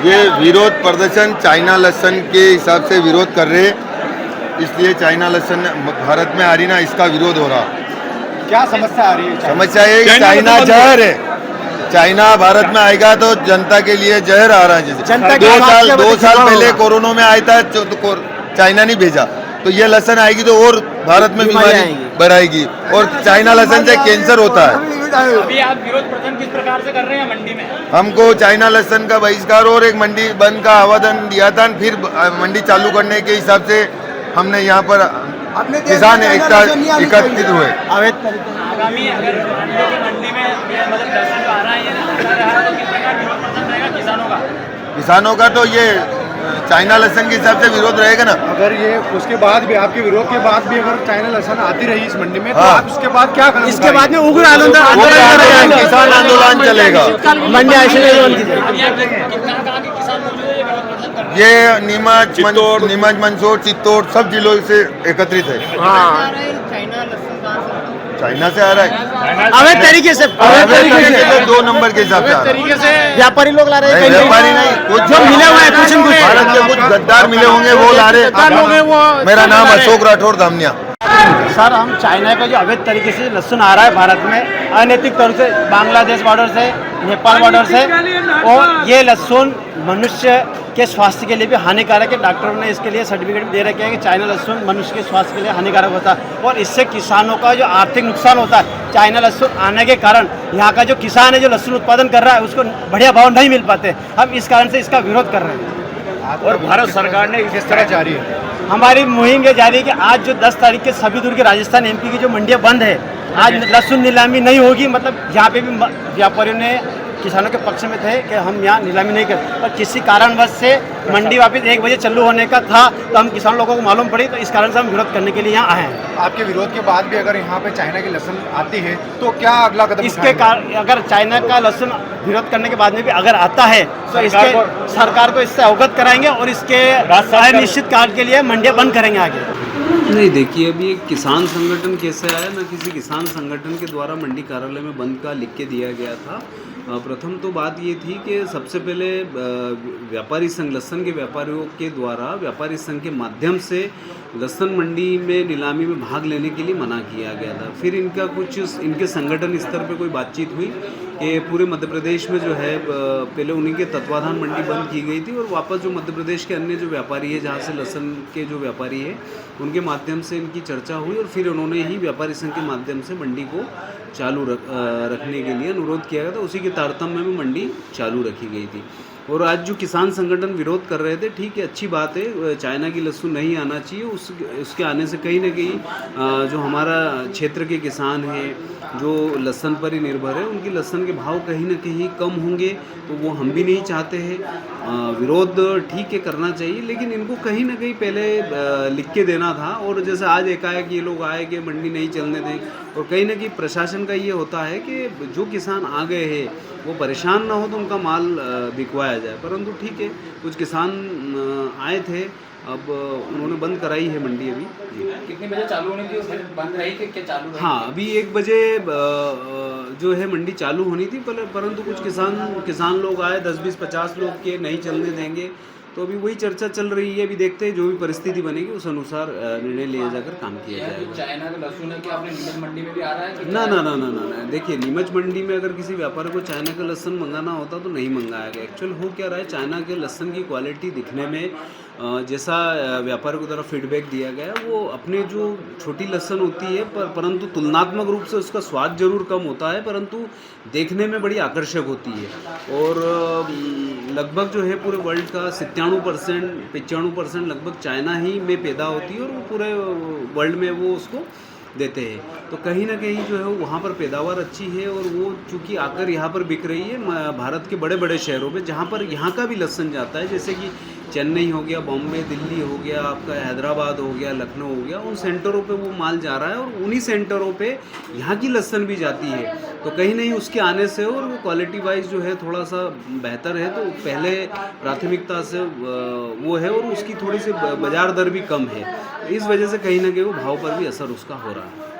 ये विरोध प्रदर्शन चाइना लहसन के हिसाब से विरोध कर रहे, इसलिए चाइना लहसन भारत में आ रही ना, इसका विरोध हो रहा। क्या समस्या आ रही है? समस्या है चाइना जहर है। चाइना भारत में आएगा तो जनता के लिए जहर आ रहा है। जैसे 2 साल पहले कोरोना में आया था तो चाइना नहीं भेजा, तो ये लहसन आएगी तो और भारत में बीमारी बढ़ाएगी, और चाइना लहसन से कैंसर होता है। अभी आप विरोध प्रदर्शन किस प्रकार से कर रहे हैं मंडी में? हमको चाइना लहसन का बहिष्कार और एक मंडी बंद का आवेदन दिया था, फिर मंडी चालू करने के हिसाब से हमने यहाँ पर किसान एकत्रित हुए। आगामी अगर मंडी में मतलब लहसुन आ रहा है या नहीं आ रहा है तो किस प्रकार विरोध प्रदर्शन रहेगा किसानों का तो ये चाइना लहसन के हिसाब से विरोध रहेगा ना। अगर ये उसके बाद भी, आपके विरोध के बाद भी अगर चाइना लहसन आती रही इस मंडी में, तो आप इसके बाद क्या करेंगे? इसके बाद में उग्र आंदोलन, किसान आंदोलन चलेगा। मंडी ये नीमच मंदसौर चित्तौड़ सब जिलों से एकत्रित है। चाइना से आ रहा है अवैध तरीके से 2 नंबर के हिसाब से तरीके से व्यापारी लोग ला रहे हैं। व्यापारी नहीं, कुछ जो मिले हुए हैं, कुछ भारत के कुछ गद्दार मिले होंगे वो ला रहे। मेरा नाम अशोक राठौर धामनिया। सर, हम चाइना का जो अवैध तरीके से लहसुन आ रहा है भारत में, अनैतिक तौर से बांग्लादेश बॉर्डर से, नेपाल बॉर्डर से, और ये लहसुन मनुष्य के स्वास्थ्य के लिए भी हानिकारक है। डॉक्टरों ने इसके लिए सर्टिफिकेट दे रखे हैं कि चाइना लहसुन मनुष्य के स्वास्थ्य के लिए हानिकारक होता है, और इससे किसानों का जो आर्थिक नुकसान होता है। चाइना लहसुन आने के कारण यहाँ का जो किसान है, जो लहसुन उत्पादन कर रहा है, उसको बढ़िया भाव नहीं मिल पाते। हम इस कारण से इसका विरोध कर रहे हैं। और भारत सरकार ने किस तरह जारी है? हमारी मुहिम ये जारी है कि आज जो 10 तारीख के सभी दूर के राजस्थान एमपी की जो मंडियाँ बंद है, आज लहसुन नीलामी नहीं होगी। मतलब यहाँ पे भी व्यापारियों ने किसानों के पक्ष में थे कि हम यहाँ नीलामी नहीं करते, पर किसी कारणवश से मंडी वापस 1 बजे चालू होने का था, तो हम किसान लोगों को मालूम पड़ी, तो इस कारण से हम विरोध करने के लिए यहाँ आए हैं। आपके विरोध के बाद भी अगर यहाँ पे चाइना की लहसुन आती है तो क्या अगला कदम? इसके कारण अगर चाइना का लहसुन विरोध करने के बाद में भी अगर आता है तो इसके सरकार को इससे अवगत कराएंगे और इसके निश्चित काल के लिए मंडियाँ बंद करेंगे आगे। नहीं, देखिए, अभी एक किसान संगठन कैसे आया ना, किसी किसान संगठन के द्वारा मंडी कार्यालय में बंद का लिख के दिया गया था। प्रथम तो बात ये थी कि सबसे पहले व्यापारी संघ, लहसुन के व्यापारियों के द्वारा व्यापारी संघ के माध्यम से लहसुन मंडी में नीलामी में भाग लेने के लिए मना किया गया था। फिर इनका कुछ इनके संगठन स्तर पे कोई बातचीत हुई कि पूरे मध्य प्रदेश में जो है पहले उन्हीं के तत्वाधान मंडी बंद की गई थी, और वापस जो मध्य प्रदेश के अन्य जो व्यापारी है, जहाँ से लहसुन के जो व्यापारी है, उनके माध्यम से इनकी चर्चा हुई, और फिर उन्होंने ही व्यापारी संघ के माध्यम से मंडी को चालू रखने के लिए अनुरोध किया गया था। उसी के तारतम्य में मंडी चालू रखी गई थी। और आज जो किसान संगठन विरोध कर रहे थे, ठीक है, अच्छी बात है, चाइना की लहसुन नहीं आना चाहिए। उसके आने से कहीं ना कहीं जो हमारा क्षेत्र के किसान हैं, जो लहसुन पर ही निर्भर है, उनकी लहसुन के भाव कहीं ना कहीं कम होंगे, तो वो हम भी नहीं चाहते हैं। विरोध ठीक है, करना चाहिए, लेकिन इनको कहीं ना कहीं पहले लिख के देना था। और जैसे आज एकाएक ये लोग आए कि मंडी नहीं चलने दें, और कहीं ना कहीं प्रशासन का ये होता है कि जो किसान आ गए हैं वो परेशान ना हो तो उनका माल बिकवाया जाए। परंतु ठीक है, कुछ किसान आए थे, अब उन्होंने बंद कराई है मंडी अभी। कितने बजे चालू होनी थी, बंद रही थी क्या चालू? हाँ, अभी 1 बजे जो है मंडी चालू होनी थी, परंतु कुछ किसान लोग आए, 10, 20, 50 लोग के नहीं चलने देंगे, तो अभी वही चर्चा चल रही है। अभी देखते हैं, जो भी परिस्थिति बनेगी उस अनुसार निर्णय लिया जाकर काम किया जाएगा। चाइना का लहसुन है कि आपने नीमच मंडी में भी आ रहा है? ना, देखिए, नीमच मंडी में अगर किसी व्यापारी को चाइना का लहसुन मंगाना होता तो नहीं मंगाया गया। एक्चुअल हो क्या रहा है, चाइना के लहसुन की क्वालिटी दिखने में जैसा व्यापारी को तरफ फीडबैक दिया गया, वो अपने जो छोटी लहसुन होती है, परंतु तुलनात्मक रूप से उसका स्वाद जरूर कम होता है, परंतु देखने में बड़ी आकर्षक होती है। और लगभग जो है पूरे वर्ल्ड का 95% लगभग चाइना ही में पैदा होती है, और वो पूरे वर्ल्ड में वो उसको देते हैं। तो कहीं ना कहीं जो है वहाँ पर पैदावार अच्छी है, और वो चूँकि आकर यहाँ पर बिक रही है भारत के बड़े बड़े शहरों में, जहाँ पर यहाँ का भी लहसुन जाता है, जैसे कि चेन्नई हो गया, बॉम्बे, दिल्ली हो गया, आपका हैदराबाद हो गया, लखनऊ हो गया, उन सेंटरों पे वो माल जा रहा है, और उन्हीं सेंटरों पे यहाँ की लहसुन भी जाती है। तो कहीं नहीं उसके आने से, और वो क्वालिटी वाइज जो है थोड़ा सा बेहतर है, तो पहले प्राथमिकता से वो है, और उसकी थोड़ी सी बाजार दर भी कम है। इस वजह से कहीं ना कहीं वो भाव पर भी असर उसका हो रहा है।